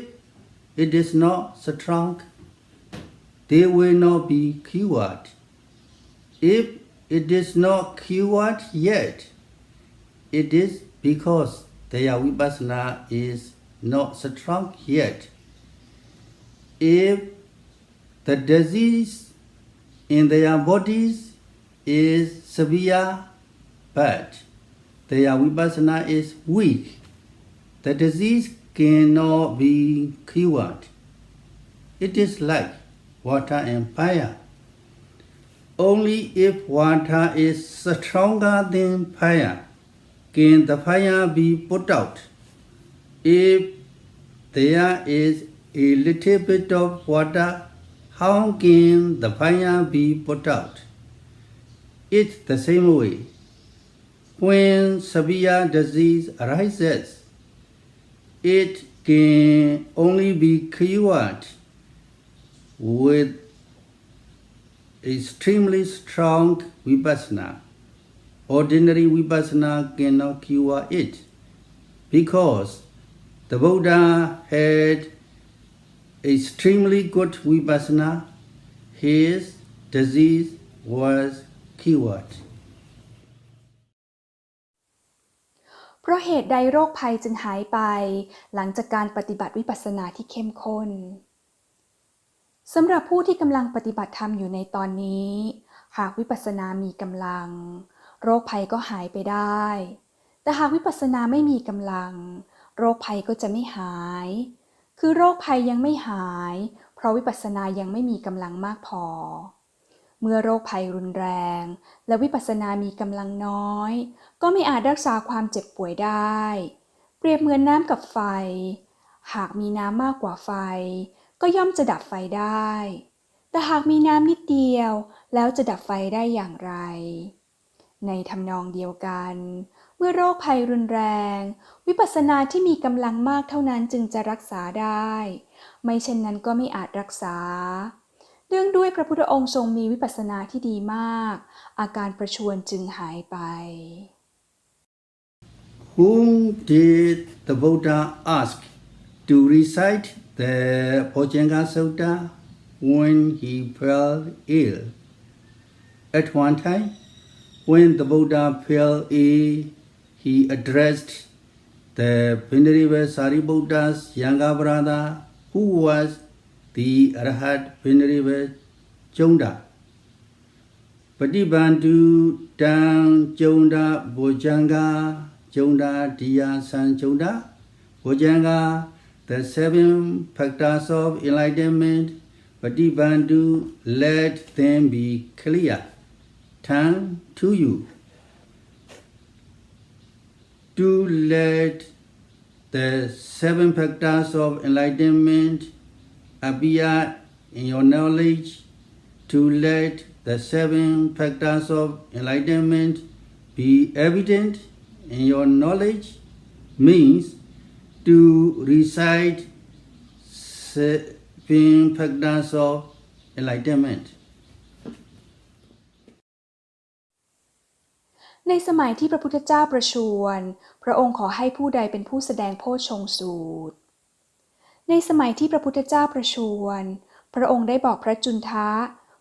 it is not strong, they will not be cured. If it is not cured yet, it is because their vipassana is not strong yet. If the disease in their bodies is severe, but their vipassana is weak, the disease cannot be cured. It is like water and fire. Only if water is stronger than fire can the fire be put out. If there is a little bit of water, how can the fire be put out? It's the same way. When severe disease arises, it can only be cured with extremely strong vipassana. Ordinary vipassana cannot cure it because the Buddha had extremely good vipassana. His disease was cured. เพราะเหตุใดโรคภัยจึงหายไปหลังจากการปฏิบัติวิปัสสนาที่เข้มข้นสำหรับผู้ที่กำลังปฏิบัติธรรมอยู่ในตอนนี้หากวิปัสสนามีกำลังโรคภัยก็หายไปได้แต่หากวิปัสสนาไม่มีกำลังโรคภัยก็จะไม่หายคือโรคภัยยังไม่หายเพราะวิปัสสนายังไม่มีกำลังมากพอเมื่อโรคภัยรุนแรงและวิปัสสนามีกำลังน้อยก็ไม่อาจรักษาความเจ็บป่วยได้เปรียบเหมือนน้ำกับไฟหากมีน้ำมากกว่าไฟก็ย่อมจะดับไฟได้แต่หากมีน้ำนิดเดียวแล้วจะดับไฟได้อย่างไรในทำนองเดียวกันเมื่อโรคภัยรุนแรงวิปัสสนาที่มีกำลังมากเท่านั้นจึงจะรักษาได้ไม่เช่นนั้นก็ไม่อาจรักษาเนื่องด้วยพระพุทธองค์ทรงมีวิปัสสนาที่ดีมากอาการประชวรจึงหายไป Whom did the Buddha ask to recite the Bojjhanga Sutta when he fell ill? At one time, when the Buddha fell ill, he addressed the Venerable Sariputta's younger brother, who was the Arhat Venerable Chonda. Patibantu Dang Chonda Bojanga, Chonda Diya San Chonda, Bojanga, the 7 factors of enlightenment, Patibantu, let them be clear. Turn to you. To let the 7 factors of enlightenment appear in your knowledge, to let the 7 factors of enlightenment be evident in your knowledge means to recite 7 factors of enlightenment. ในสมัยที่พระพุทธเจ้าประชวรพระองค์ขอให้ผู้ใดเป็นผู้แสดงโพชฌงค์สูตรในสมัยที่พระพุทธเจ้าประชวรพระองค์ได้บอกพระจุนทะ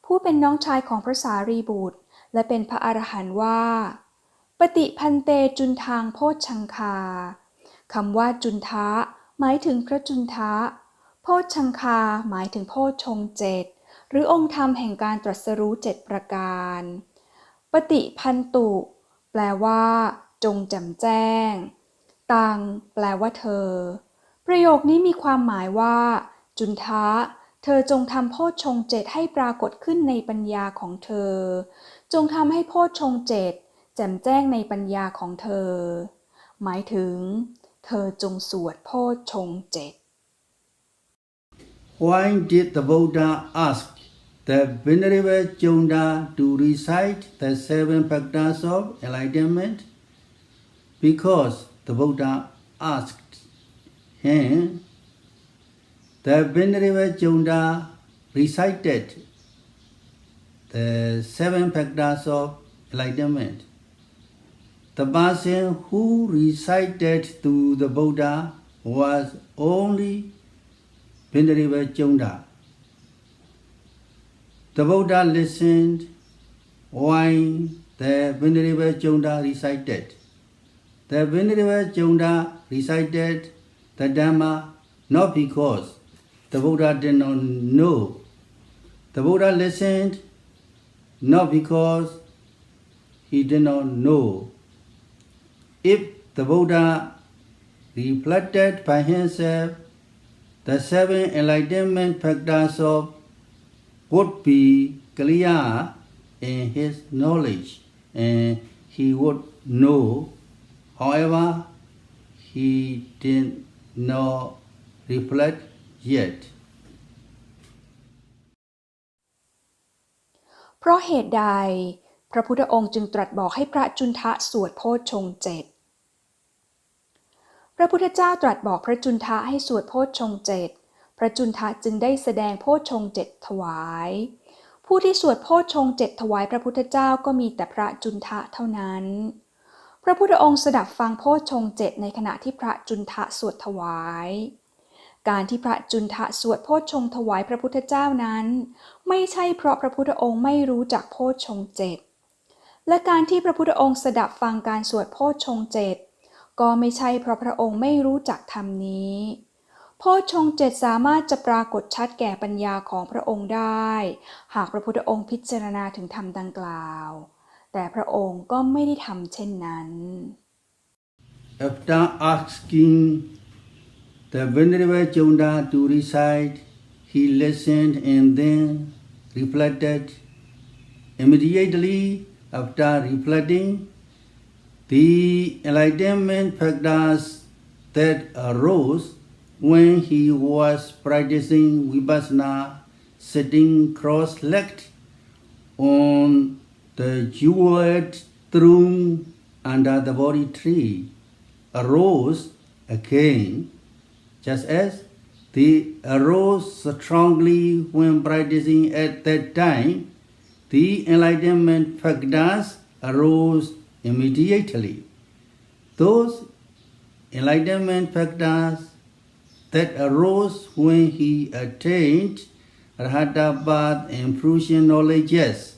ผู้เป็นน้องชายของพระสารีบุตรและเป็นพระอรหันต์ว่าปฏิพันเตจุนทางโพชฌังคาคำว่าจุนทะหมายถึงพระจุนทะโพชฌังคาหมายถึงโพชฌงค์7หรือองค์ธรรมแห่งการตรัสรู้7ประการปฏิพันตุแปลว่าจงแจ่มแจ้งตังแปลว่าเธอประโยคนี้มีความหมายว่าจุนทะเธอจงทำโพชฌงค์7ให้ปรากฏขึ้นในปัญญาของเธอจงทำให้โพชฌงค์7แจ่มแจ้งในปัญญาของเธอหมายถึงเธอจงสวดโพชฌงค์7 Why did the Buddha ask the Venerable Chonda to recite the 7 factors of enlightenment? Because the Buddha asked him. The Venerable Chonda recited the 7 factors of enlightenment. The person who recited to the Buddha was only Venerable Chonda. The Buddha listened while the Venerable Chonda recited. The Venerable Chonda recited the Dhamma not because the Buddha did not know. The Buddha listened not because he did not know. If the Buddha reflected by himself, the 7 enlightenment factors of would be clear in his knowledge and he would know. However, he did not reflect yet. เพราะเหตุใดพระพุทธองค์จึงตรัสบอกให้พระจุนทะสวดโพชฌงค์7พระพุทธเจ้าตรัสบอกพระจุนทะให้สวดโพชฌงค์7พระจุนทะจึงได้แสดงโพชฌงค์7ถวายผู้ที่สวดโพชฌงค์7ถวายพระพุทธเจ้าก็มีแต่พระจุนทะเท่านั้นพระพุทธองค์สดับฟังโพชฌงค์7ในขณะที่พระจุนทะสวดถวายการที่พระจุนทะสวดโพชฌงค์ถวายพระพุทธเจ้านั้นไม่ใช่เพราะพระพุทธองค์ไม่รู้จักโพชฌงค์7และการที่พระพุทธองค์สดับฟังการสวดโพชฌงค์7ก็ไม่ใช่เพราะพระองค์ไม่รู้จักธรรมนี้โพชฌงค์7สามารถจะปรากฏชัดแก่ปัญญาของพระองค์ได้หากพระพุทธองค์พิจารณาถึงธรรมดังกล่าวแต่พระองค์ก็ไม่ได้ทำเช่นนั้น After asking the Venerable Chonda to recite, he listened and then reflected. Immediately after reflecting, the enlightenment factors that arose when he was practicing vipassana, sitting cross-legged on the jeweled throne under the Bodhi tree, arose again, just as they arose strongly when practicing at that time. The enlightenment factors arose immediately. Those enlightenment factors that arose when he attained Arhata path and fruition knowledge, yes,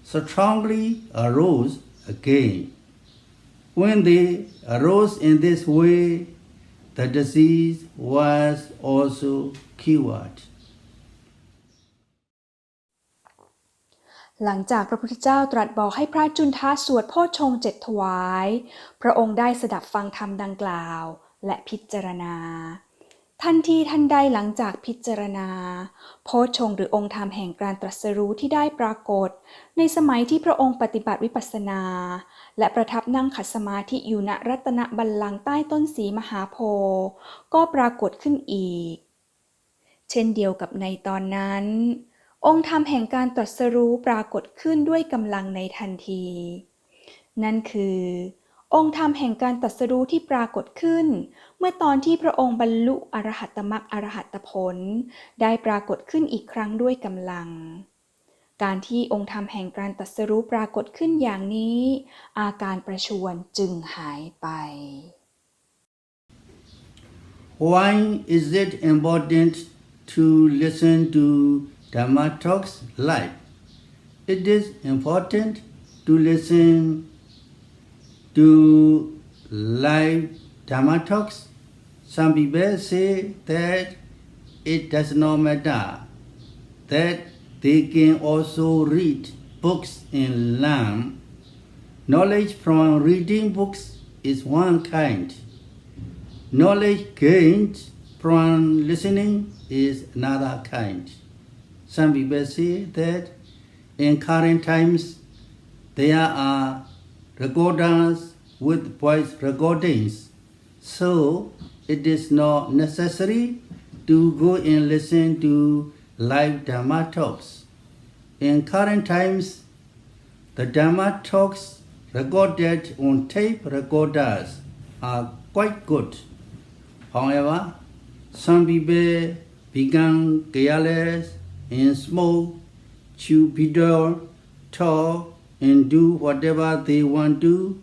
strongly arose again. When they arose in this way, the disease was also cured. หลังจากพระพุทธเจ้าตรัสบอกให้พระจุนทะสวดโพชฌงค์7ถวายพระองค์ได้สดับฟังธรรมดังกล่าวและพิจารณาทันทีทันใดหลังจากพิจารณาโพชฌงค์หรือองค์ธรรมแห่งการตรัสรู้ที่ได้ปรากฏในสมัยที่พระองค์ปฏิบัติวิปัสสนาและประทับนั่งขัดสมาธิอยู่ณรัตนบัลลังก์ใต้ต้นศรีมหาโพธิ์ก็ปรากฏขึ้นอีกเช่นเดียวกับในตอนนั้นองค์ธรรมแห่งการตรัสรู้ปรากฏขึ้นด้วยกำลังในทันทีนั่นคือองค์ธรรมแห่งการตรัสรู้ที่ปรากฏขึ้นเมื่อตอนที่พระองค์บรรลุอรหัตมรรคอรหัตผลได้ปรากฏขึ้นอีกครั้งด้วยกำลังการที่องค์ธรรมแห่งการตรัสรู้ปรากฏขึ้นอย่างนี้อาการประชวรจึงหายไป Why is it important to listen to Dhammatalks live? It is important to listen to live Dhammatalks. Some people say that it does not matter, that they can also read books and learn. Knowledge from reading books is one kind. Knowledge gained from listening is another kind. Some people say that in current times there are recorders with voice recordings, so it is not necessary to go and listen to live Dhamma talks. In current times, the Dhamma talks recorded on tape recorders are quite good. However, some people become careless and smoke, chew video, talk, and do whatever they want to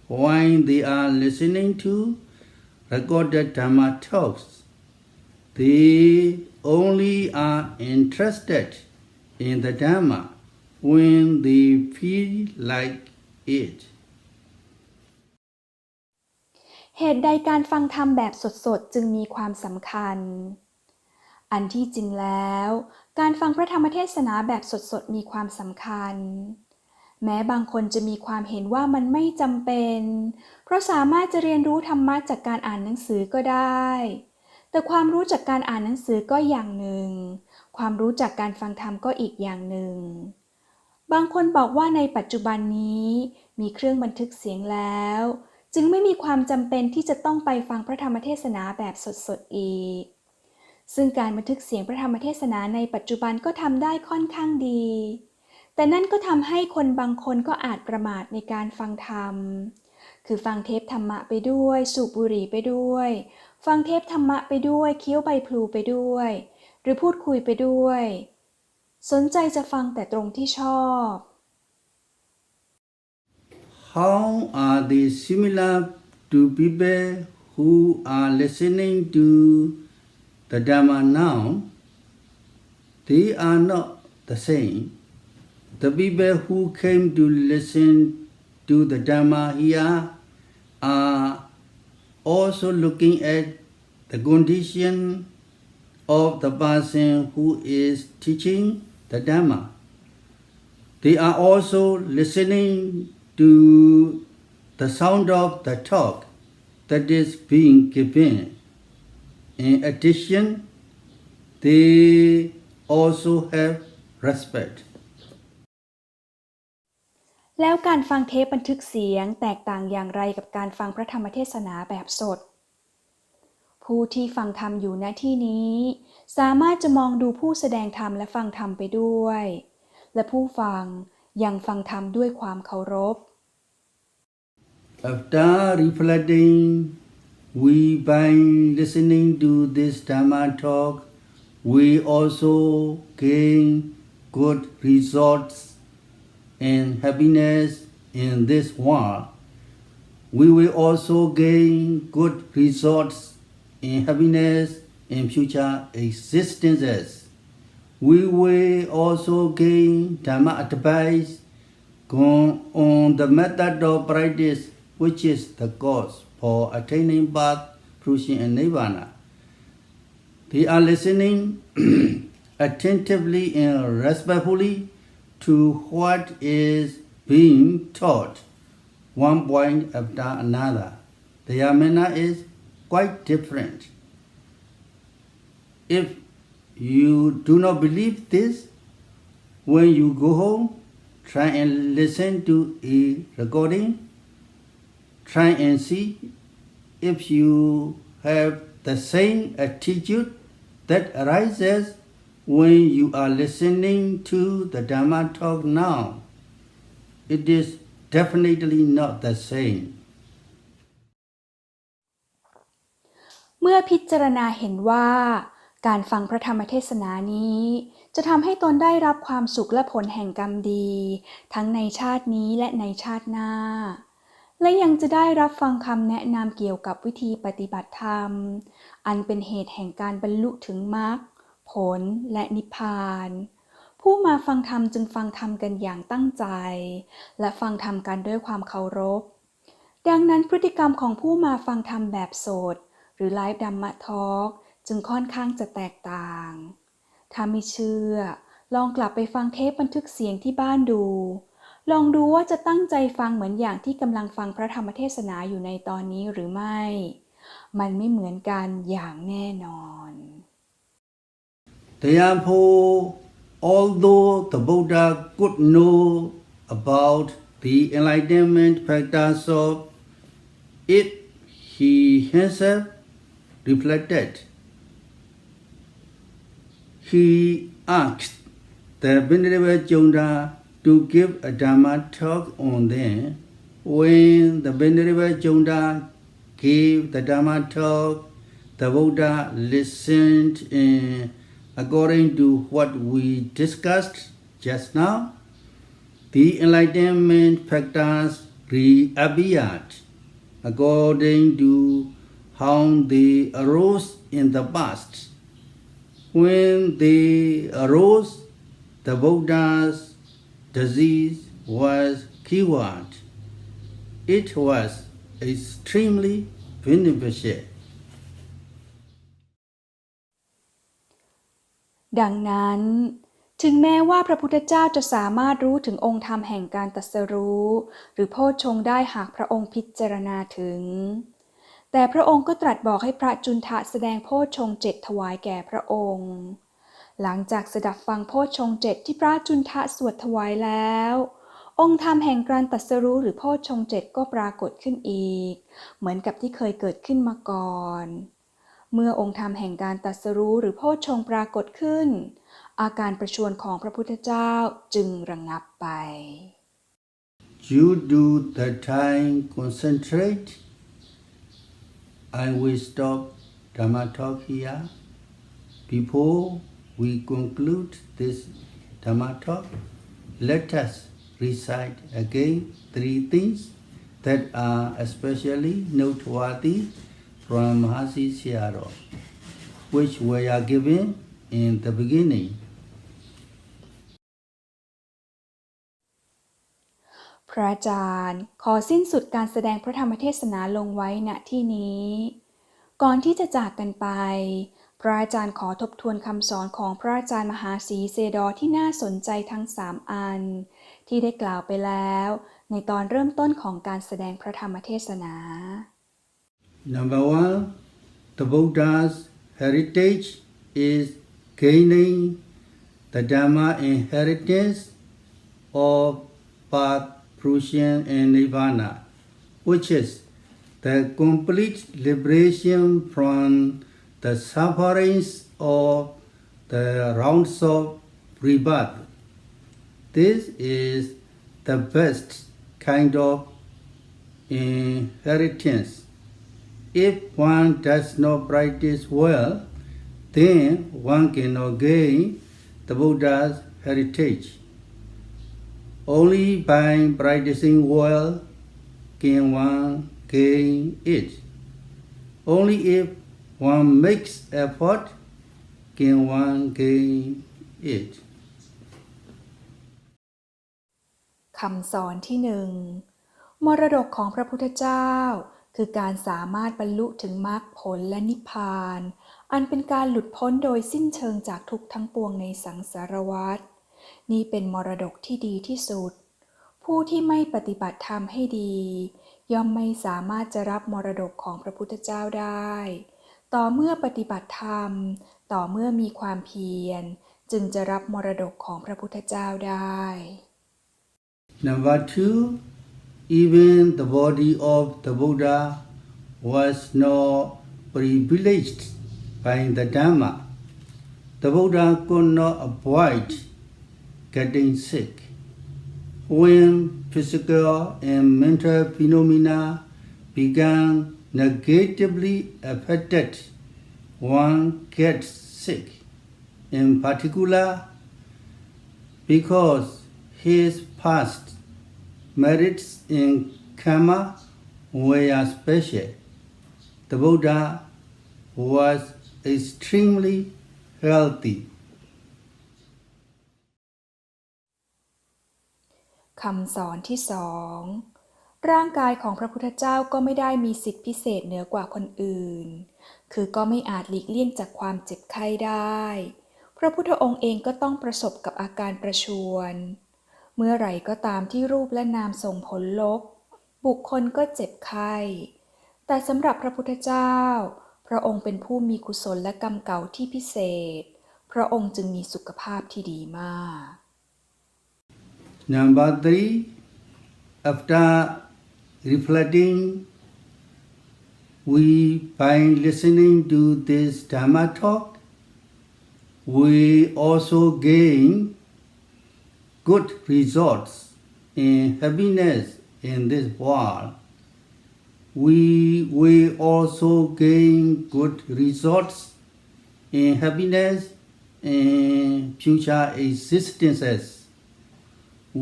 while they are listening to recorded Dhamma talks. They only are interested in the Dhamma when they feel like it. เหตุใดการฟังธรรมแบบสดๆจึงมีความสำคัญอันที่จริงแล้วการฟังพระธรรมเทศนาแบบสดๆมีความสำคัญแม้บางคนจะมีความเห็นว่ามันไม่จำเป็นเพราะสามารถจะเรียนรู้ธรรมะจากการอ่านหนังสือก็ได้แต่ความรู้จากการอ่านหนังสือก็อย่างหนึ่งความรู้จากการฟังธรรมก็อีกอย่างหนึ่งบางคนบอกว่าในปัจจุบันนี้มีเครื่องบันทึกเสียงแล้วจึงไม่มีความจำเป็นที่จะต้องไปฟังพระธรรมเทศนาแบบสดๆอีกซึ่งการบันทึกเสียงพระธรรมเทศนาในปัจจุบันก็ทำได้ค่อนข้างดีแต่นั่นก็ทำให้คนบางคนก็อาจประมาทในการฟังธรรมคือฟังเทปธรรมะไปด้วยสูบบุหรี่ไปด้วยฟังเทปธรรมะไปด้วยเคี้ยวใบพลูไปด้วยหรือพูดคุยไปด้วยสนใจจะฟังแต่ตรงที่ชอบ How are they similar to people who are listening to the Dhamma now? They are not the same. The people who came to listen to the Dhamma here are also looking at the condition of the person who is teaching the Dhamma. They are also listening to the sound of the talk that is being given. In addition, they also have respect. แล้วการฟังเทปบันทึกเสียงแตกต่างอย่างไรกับการฟังพระธรรมเทศนาแบบสดผู้ที่ฟังธรรมอยู่ณที่นี้สามารถจะมองดูผู้แสดงธรรมและฟังธรรมไปด้วยและผู้ฟังยังฟังธรรมด้วยความเคารพ After reflecting, we by listening to this Dhamma talk, we also gain good results and happiness in this world. We will also gain good results and happiness in future existences. We will also gain Dhamma advice on the method of practice which is the cause for attaining birth, fruition, and nirvana. They are listening attentively and respectfully to what is being taught, one point after another. Their manner is quite different. If you do not believe this, when you go home, try and listen to a recording. Try and see if you have the same attitude that arises when you are listening to the Dhammatalk now. It is definitely not the same. เมื่อพิจารณาเห็นว่าการฟังพระธรรมเทศนานี้จะทำให้ตนได้รับความสุขและผลแห่งกรรมดีทั้งในชาตินี้และในชาติหน้าและยังจะได้รับฟังคำแนะนำเกี่ยวกับวิธีปฏิบัติธรรมอันเป็นเหตุแห่งการบรรลุถึงมรรคผลและนิพพานผู้มาฟังธรรมจึงฟังธรรมกันอย่างตั้งใจและฟังธรรมกันด้วยความเคารพดังนั้นพฤติกรรมของผู้มาฟังธรรมแบบสดหรือไลฟ์ดัมมะทอล์กจึงค่อนข้างจะแตกต่างถ้าไม่เชื่อลองกลับไปฟังเทปบันทึกเสียงที่บ้านดูลองดูว่าจะตั้งใจฟังเหมือนอย่างที่กำลังฟังพระธรรมเทศนาอยู่ในตอนนี้หรือไม่มันไม่เหมือนกันอย่างแน่นอน Therefore, although the Buddha could know about the enlightenment factors of it, he himself reflected. He asked the Venerable Junda to give a Dhamma talk on them. When the Venerable Junda gave the Dhamma talk, the Buddha listened according to what we discussed just now. The enlightenment factors reappeared according to how they arose in the past. When they arose, the Buddha's disease was cured. It was extremely beneficial. ดังนั้นถึงแม้ว่าพระพุทธเจ้าจะสามารถรู้ถึงองค์ธรรมแห่งการตรัสรู้หรือโพชฌงค์ได้หากพระองค์พิจารณาถึงแต่พระองค์ก็ตรัสบอกให้พระจุนทะแสดงโพชฌงค์7ถวายแก่พระองค์หลังจากสดับฟังโพชฌงค์7ที่พระจุนทะสวดถวายแล้วองค์ธรรมแห่งการตรัสรู้หรือโพชฌงค์7ก็ปรากฏขึ้นอีกเหมือนกับที่เคยเกิดขึ้นมาก่อนเมื่อองค์ธรรมแห่งการตรัสรู้หรือโพชฌงค์ปรากฏขึ้นอาการประชวรของพระพุทธเจ้าจึงระงับไป You do the time concentrate. I will stop Dhammatalk here. Before we conclude this Dhammatalk, let us recite again 3 things that are especially noteworthy from Mahasi Sayadaw, which were given in the beginning. พระอาจารย์ขอสิ้นสุดการแสดงพระธรรมเทศนาลงไว้ณที่นี้ก่อนที่จะจากกันไปพระอาจารย์ขอทบทวนคำสอนของพระอาจารย์มหาศรีเซดอที่น่าสนใจทั้ง3อันที่ได้กล่าวไปแล้วในตอนเริ่มต้นของการแสดงพระธรรมเทศนา Number 1, the Buddha's heritage is gaining the Dhamma inheritance of birth, fruition, and nirvana, which is the complete liberation from the sufferings of the rounds of rebirth. This is the best kind of inheritance. If one does not practice well, then one cannot gain the Buddha's heritage. Only by practicing well can one gain it. Only if one makes effort can one gain it. คำสอนที่ มรดกของพระพุทธเจ้าคือการสามารถบรรลุถึงมรรคผลและนิพพานอันเป็นการหลุดพ้นโดยสิ้นเชิงจากทุกข์ทั้งปวงในสังสารวัฏนี่เป็นมรดกที่ดีที่สุดผู้ที่ไม่ปฏิบัติธรรมให้ดีย่อมไม่สามารถจะรับมรดกของพระพุทธเจ้าได้ต่อเมื่อปฏิบัติธรรมต่อเมื่อมีความเพียรจึงจะรับมรดกของพระพุทธเจ้าได้ Number 2, even the body of the Buddha was not privileged by the Dhamma. The Buddha could not avoid getting sick. When physical and mental phenomena began negatively affected, one gets sick. In particular, because his past merits in karma were special, the Buddha was extremely healthy. คำสอนที่สอง ร่างกายของพระพุทธเจ้าก็ไม่ได้มีสิทธิพิเศษเหนือกว่าคนอื่น คือก็ไม่อาจหลีกเลี่ยงจากความเจ็บไข้ได้ พระพุทธองค์เองก็ต้องประสบกับอาการประชวร เมื่อไหร่ก็ตามที่รูปและนามส่งผลลบ บุคคลก็เจ็บไข้ แต่สำหรับพระพุทธเจ้า พระองค์เป็นผู้มีกุศลและกรรมเก่าที่พิเศษ พระองค์จึงมีสุขภาพที่ดีมาก Number 3, after reflecting, by listening to this Dhammatalk, we also gain good results in happiness in this world. We will also gain good results in happiness in future existences.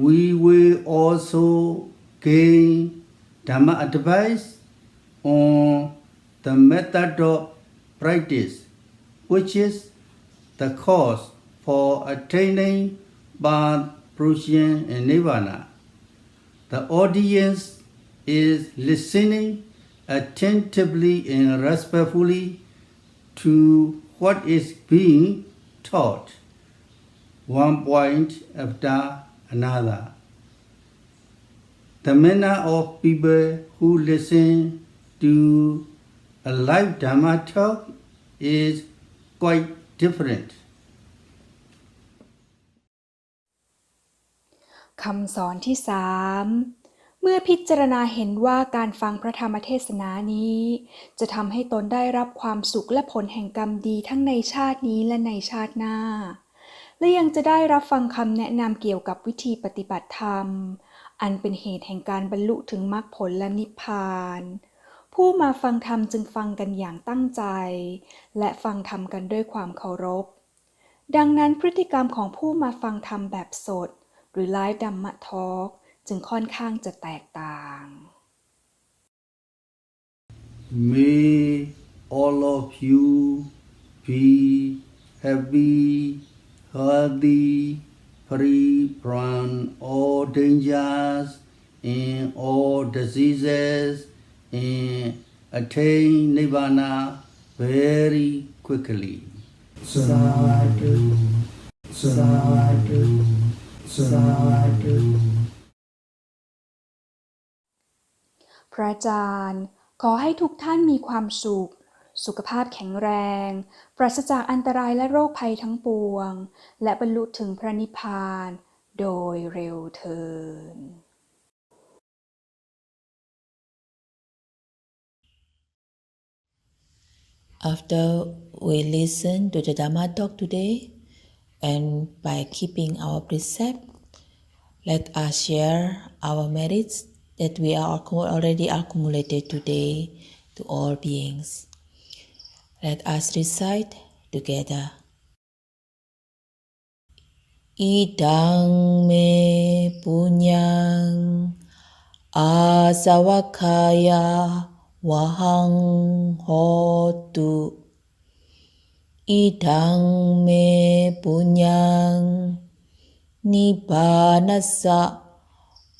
We will also gain Dhamma advice on the method of practice, which is the cause for attaining birth, fruition, and nirvana. The audience is listening attentively and respectfully to what is being taught, one point after another. The manner of people who listen to a live Dhamma talk is quite different. คำสอนที่สาม เมื่อพิจารณาเห็นว่าการฟังพระธรรมเทศนานี้จะทำให้ตนได้รับความสุขและผลแห่งกรรมดีทั้งในชาตินี้และในชาติหน้า และยังจะได้รับฟังคำแนะนำเกี่ยวกับวิธีปฏิบัติธรรมอันเป็นเหตุแห่งการบรรลุถึงมรรคผลและนิพพานผู้มาฟังธรรมจึงฟังกันอย่างตั้งใจและฟังธรรมกันด้วยความเคารพดังนั้นพฤติกรรมของผู้มาฟังธรรมแบบสดหรือไลฟ์ดัมมะทอล์กจึงค่อนข้างจะแตกต่าง May all of you be happy, healthy, free from all dangers and all diseases, and attain nirvana very quickly. Sadhu, sadhu, sadhu. พระอาจารย์ขอให้ทุกท่านมีความสุขสุขภาพแข็งแรงปราศจากอันตรายและโรคภัยทั้งปวงและบรรลุถึงพระนิพพานโดยเร็วเทอญ After we listen to the Dhammatalk today, and by keeping our precept, let us share our merits that we are already accumulated today to all beings. Let us recite together. Idang me punyang asavakaya wahang hotu. Idang me punyang nibbanasa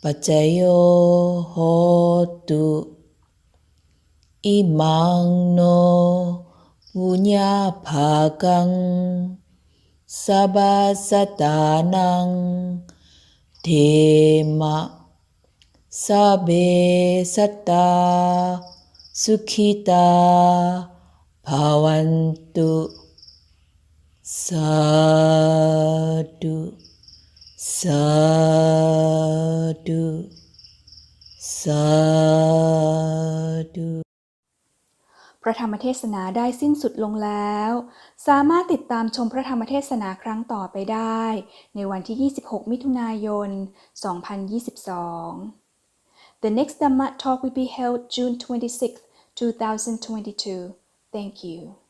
Pacayo hotu imang no punya bhagang sabasatanang dema sabe satta sukhita bhavantu sadhu sadhu sadhu พระธรรมเทศนาได้สิ้นสุดลงแล้ว สามารถติดตามชมพระธรรมเทศนาครั้งต่อไปได้ในวันที่ 26 มิถุนายน 2022 The next Dhammatalk will be held June 26, 2022. Thank you.